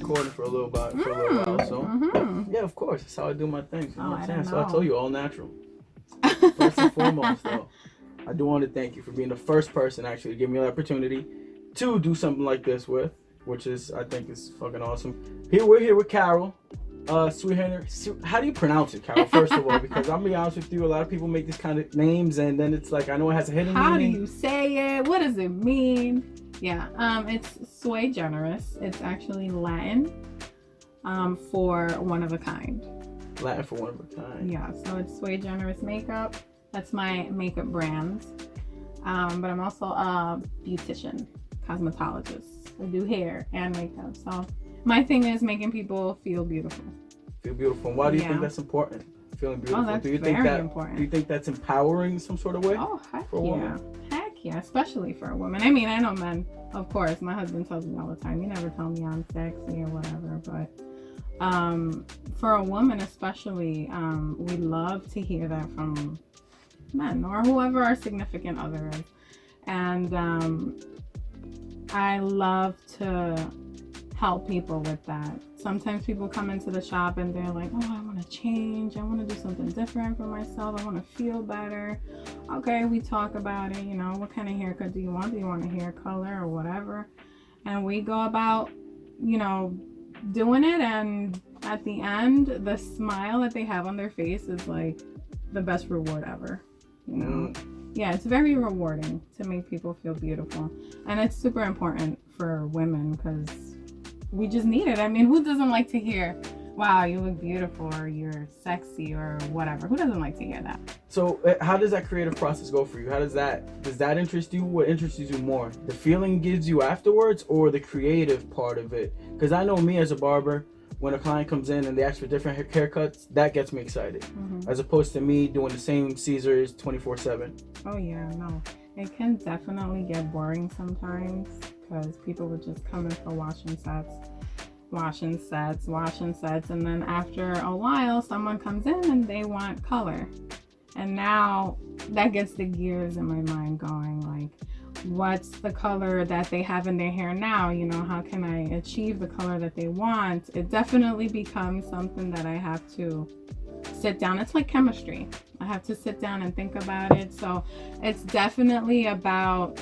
recording for a little while. So yeah, of course, that's how I do my things. You know what I'm saying? So I told you, all natural. First and foremost, though, I do want to thank you for being the first person actually to give me the opportunity to do something like this with, which is, I think, is fucking awesome. We're here with Carol, sweet Henry. How do you pronounce it, Carol? First of all, because I'm gonna be honest with you, a lot of people make these kind of names, and then it's like I know it has a hidden meaning. How do you say it? What does it mean? Yeah, it's sui generis. It's actually Latin, for one of a kind. Latin for one of a kind. Yeah, so it's sui generis makeup. That's my makeup brand. But I'm also a beautician, cosmetologist. I do hair and makeup. So my thing is making people feel beautiful. Feel beautiful. Why do you think that's important? Feeling beautiful. Oh, that's very important. Do you think that's empowering in some sort of way? Oh, heck yeah. Heck yeah, especially for a woman. I mean, I know men, of course. My husband tells me all the time, you never tell me I'm sexy or whatever. But for a woman especially, we love to hear that from men or whoever our significant other is. And I love to help people with that. Sometimes people come into the shop and they're like, oh, I want to change. I want to do something different for myself. I want to feel better. Okay, we talk about it. You know, what kind of haircut do you want? Do you want a hair color or whatever? And we go about, you know, doing it. And at the end, the smile that they have on their face is like the best reward ever. You know? Yeah, it's very rewarding to make people feel beautiful. And it's super important for women because we just need it. I mean, who doesn't like to hear, wow, you look beautiful or you're sexy or whatever? Who doesn't like to hear that? So how does that creative process go for you? Does that interest you? What interests you more? The feeling it gives you afterwards or the creative part of it? Because I know me as a barber, when a client comes in and they ask for different haircuts, that gets me excited. As opposed to me doing the same Caesars 24/7. Oh yeah, no. It can definitely get boring sometimes because people would just come in for washing sets, and then after a while someone comes in and they want color. And now that gets the gears in my mind going, like, what's the color that they have in their hair now? You know, how can I achieve the color that they want? It definitely becomes something that I have to sit down. It's like chemistry. I have to sit down and think about it. So it's definitely about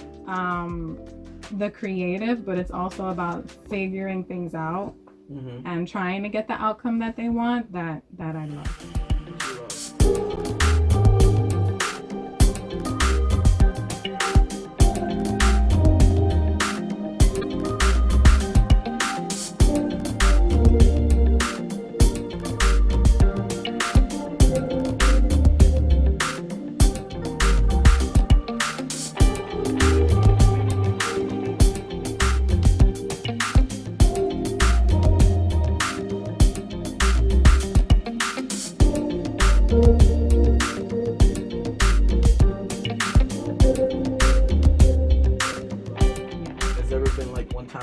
the creative, but it's also about figuring things out and trying to get the outcome that they want. That I love.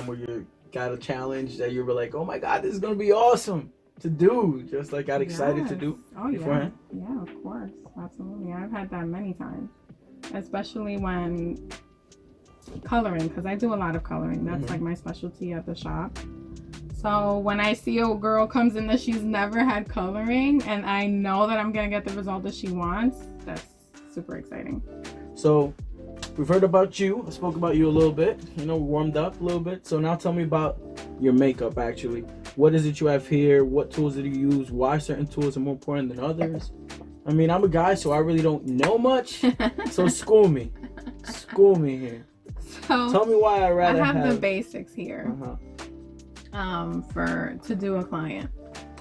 Where you got a challenge that you were like, oh my god, this is gonna be awesome to do, just like got excited to do beforehand? Yeah, of course, absolutely. I've had that many times, especially when coloring, because I do a lot of coloring. That's like my specialty at the shop. So when I see a girl comes in that she's never had coloring and I know that I'm gonna get the result that she wants, that's super exciting. So we've heard about you. I spoke about you a little bit, warmed up a little bit. So now tell me about your makeup, actually. What is it you have here? What tools do you use? Why certain tools are more important than others? I mean, I'm a guy, so I really don't know much. So school me. School me here. So tell me why I have the basics here to do a client.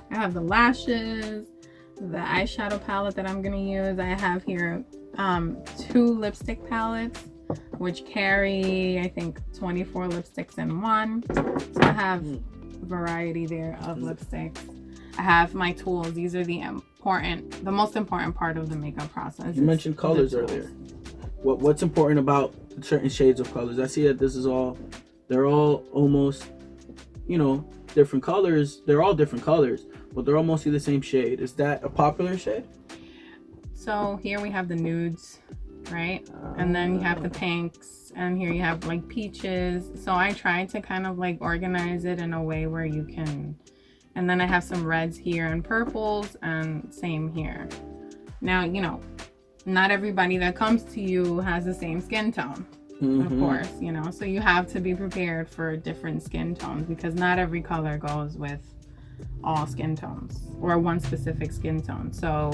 I have the lashes, the eyeshadow palette that I'm going to use. I have here 2 lipstick palettes which carry, I think, 24 lipsticks in one. So I have variety there of lipsticks. I have my tools. These are the most important part of the makeup process. You mentioned colors earlier. What's important about certain shades of colors? I see that they're all almost, different colors. They're all different colors, but they're all mostly the same shade. Is that a popular shade? So here we have the nudes. right? And then you have the pinks, and here you have like peaches. So I try to kind of like organize it in a way where you can, and then I have some reds here and purples, and same here. Now, you know, not everybody that comes to you has the same skin tone, of course, you know, so you have to be prepared for different skin tones, because not every color goes with all skin tones or one specific skin tone. So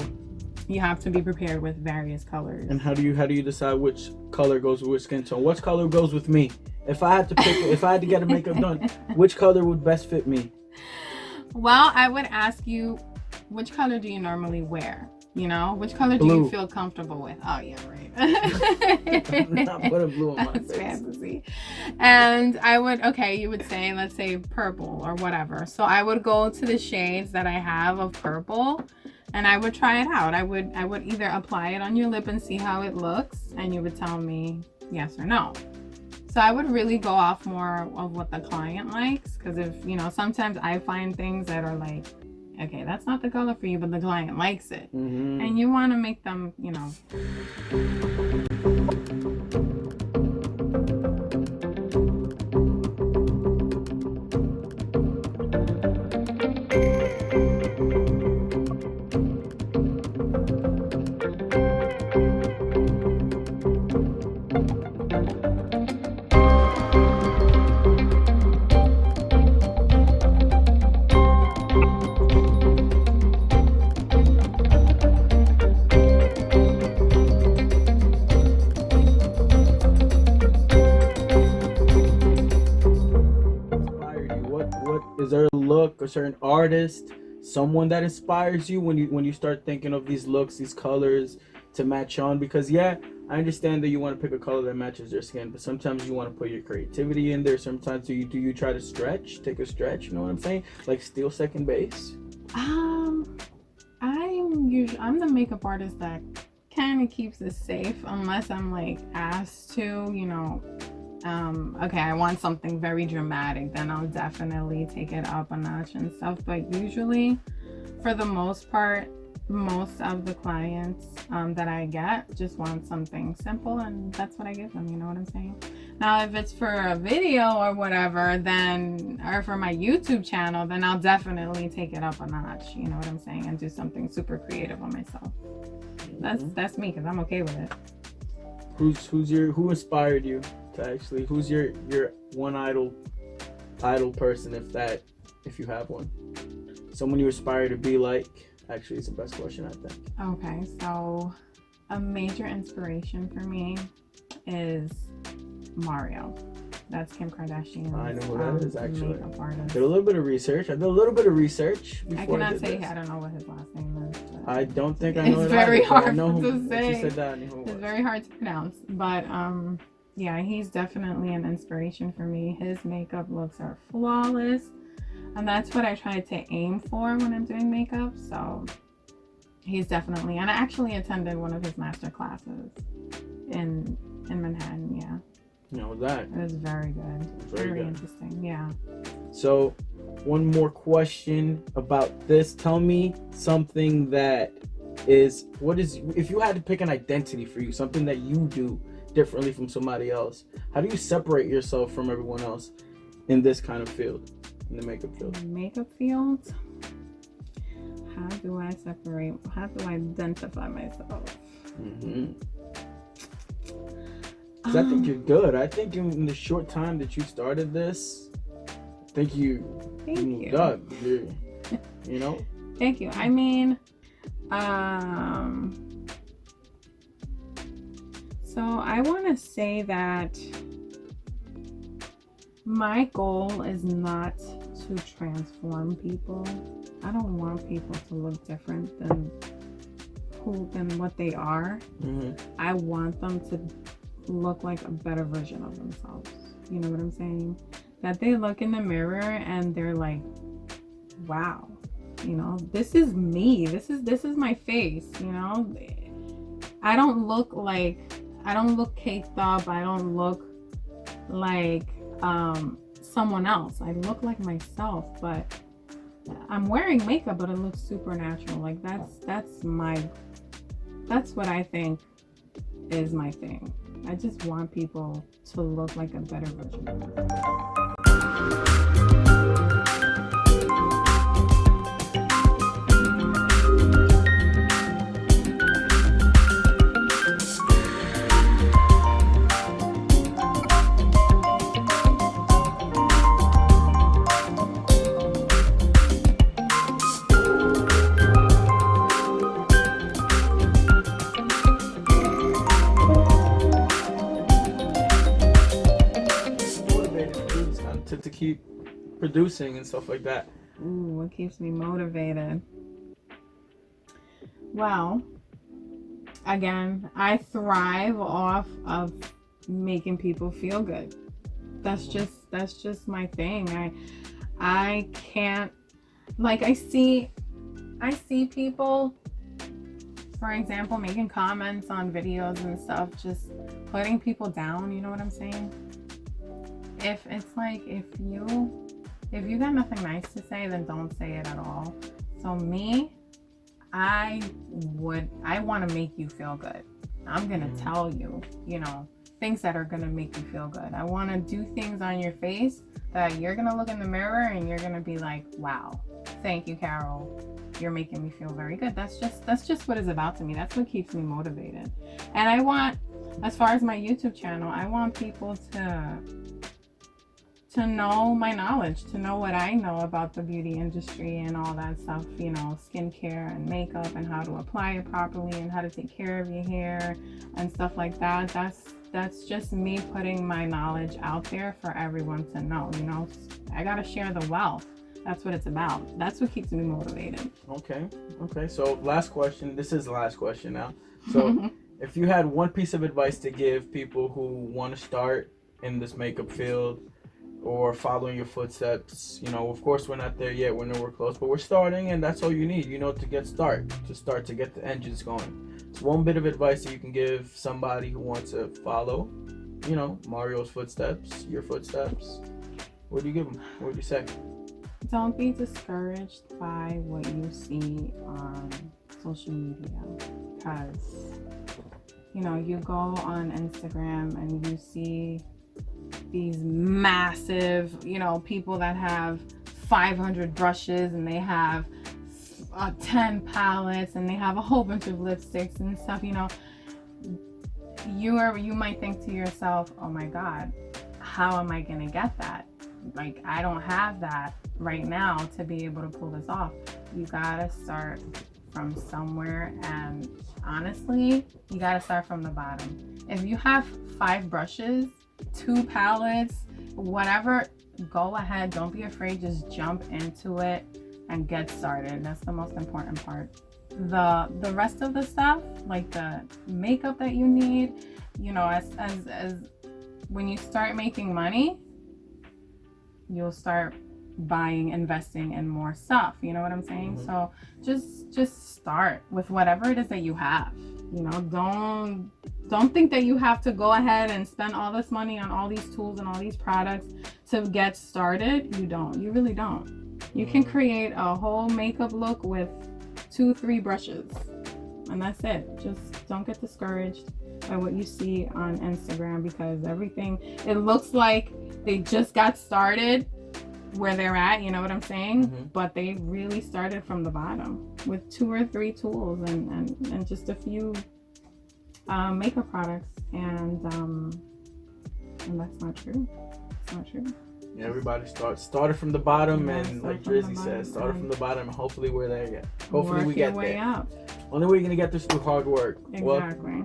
you have to be prepared with various colors. And how do you decide which color goes with which skin tone? What color goes with me? If I had to pick, if I had to get a makeup done, which color would best fit me? Well, I would ask you, which color do you normally wear? You know, which color Blue. do you feel comfortable with? Oh yeah, right. I'm not putting blue on my That's face. fantasy. And I would, okay, you would say, let's say purple or whatever. So I would go to the shades that I have of purple, and I would try it out. I would either apply it on your lip and see how it looks, and you would tell me yes or no. So I would really go off more of what the client likes, because if, you know, sometimes I find things that are like, okay, that's not the color for you, but the client likes it. And you want to make them, you know. Is there a look, a certain artist, someone that inspires you when you start thinking of these looks, these colors to match on? Because yeah, I understand that you want to pick a color that matches your skin, but sometimes you want to put your creativity in there. Sometimes do you try to take a stretch? You know what I'm saying? Like steal second base. I'm the makeup artist that kind of keeps it safe, unless I'm like asked to, you know. Okay, I want something very dramatic, then I'll definitely take it up a notch and stuff. But usually, for the most part, most of the clients that I get just want something simple, and that's what I give them, you know what I'm saying? Now, if it's for a video or whatever, then, or for my YouTube channel, then I'll definitely take it up a notch, you know what I'm saying, and do something super creative on myself. That's me, because I'm okay with it. Who inspired you? Actually, who's your one idol person, if you have one, someone you aspire to be like? Actually, it's the best question, I think. Okay, so a major inspiration for me is Mario. That's Kim Kardashian. I know who that is, actually. Makeup artist. Did a little bit of research. I cannot say I don't know what his last name is. I don't think I know. It's very hard to say. She said that. It's very hard to pronounce, but yeah, he's definitely an inspiration for me. His makeup looks are flawless, and that's what I try to aim for when I'm doing makeup. So he's definitely, and I actually attended one of his master classes in Manhattan. Yeah. No, that. It was very good. Very good. Interesting. Yeah. So, one more question about this. Tell me something that if you had to pick an identity for you, something that you do differently from somebody else, how do you separate yourself from everyone else in this kind of field, in the makeup field? How do I identify myself? Because I think you're good. I think in the short time that you started this, I think you moved up. You know? Thank you. I mean, so I want to say that my goal is not to transform people. I don't want people to look different than what they are. I want them to look like a better version of themselves. You know what I'm saying? That they look in the mirror and they're like, wow, you know, this is me. This is my face, you know? I don't look caked up. I don't look like someone else. I look like myself, but I'm wearing makeup, but it looks super natural. Like that's what I think is my thing. I just want people to look like a better version of themselves. To keep producing and stuff like that. Ooh, what keeps me motivated? Well, again, I thrive off of making people feel good. That's just my thing. I can't, like, I see people, for example, making comments on videos and stuff, just putting people down, you know what I'm saying? If it's like, if you got nothing nice to say, then don't say it at all. So me, I want to make you feel good. I'm gonna tell you, things that are gonna make you feel good. I want to do things on your face that you're gonna look in the mirror and you're gonna be like, wow, thank you, Carol. You're making me feel very good. That's just what it's about to me. That's what keeps me motivated. And I want, as far as my YouTube channel, I want people to know my knowledge, to know what I know about the beauty industry and all that stuff, skincare and makeup and how to apply it properly and how to take care of your hair and stuff like that. That's just me putting my knowledge out there for everyone to know, I gotta share the wealth. That's what it's about. That's what keeps me motivated. Okay. So last question. This is the last question now. So if you had one piece of advice to give people who want to start in this makeup field, or following your footsteps, of course we're not there yet, we're nowhere close, but we're starting, and that's all you need, to get to get the engines going. It's one bit of advice that you can give somebody who wants to follow, Mario's footsteps, your footsteps. What do you give them? What would you say? Don't be discouraged by what you see on social media, because, you go on Instagram and you see these massive, people that have 500 brushes and they have 10 palettes and they have a whole bunch of lipsticks and stuff, you might think to yourself, oh my God, how am I gonna get that? Like, I don't have that right now to be able to pull this off. You gotta start from somewhere, and honestly, you gotta start from the bottom. If you have 5 brushes, 2 palettes, whatever, go ahead. Don't be afraid. Just jump into it and get started. That's the most important part. The rest of the stuff, like the makeup that you need, as when you start making money, you'll start investing in more stuff. You know what I'm saying? So just start with whatever it is that you have. Don't think that you have to go ahead and spend all this money on all these tools and all these products to get started. You really don't. You can create a whole makeup look with 2-3 brushes, and that's it. Just don't get discouraged by what you see on Instagram, because it looks like they just got started where they're at, you know what I'm saying? But they really started from the bottom with 2 or 3 tools and just a few makeup products, and that's not true. It's not true. Yeah, everybody started from the bottom, and like Drizzy says, started from the bottom, and hopefully we're there yet. Hopefully we get there. Up. Only way you're gonna get this through hard work. Exactly.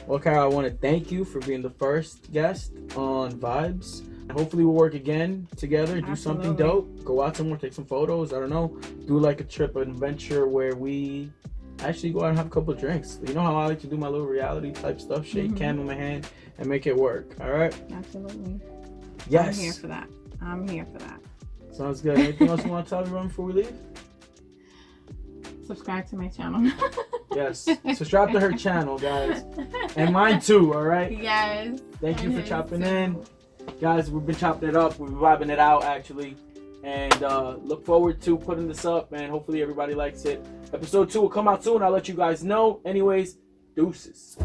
Well, Carol, I want to thank you for being the first guest on Vibes. Hopefully we'll work again together, do something dope, go out somewhere, take some photos, I don't know, do like a trip, an adventure where we actually go out and have a couple of drinks. You know how I like to do my little reality type stuff, shake can with my hand and make it work, all right? Absolutely. Yes. I'm here for that. Sounds good. Anything else you want to tell everyone before we leave? Subscribe to my channel. Yes. Subscribe to her channel, guys. And mine too, all right? Yes. Thank you for chopping in. Guys, we've been chopping it up. We've been vibing it out, actually. And look forward to putting this up, and hopefully everybody likes it. Episode 2 will come out soon. I'll let you guys know. Anyways, deuces.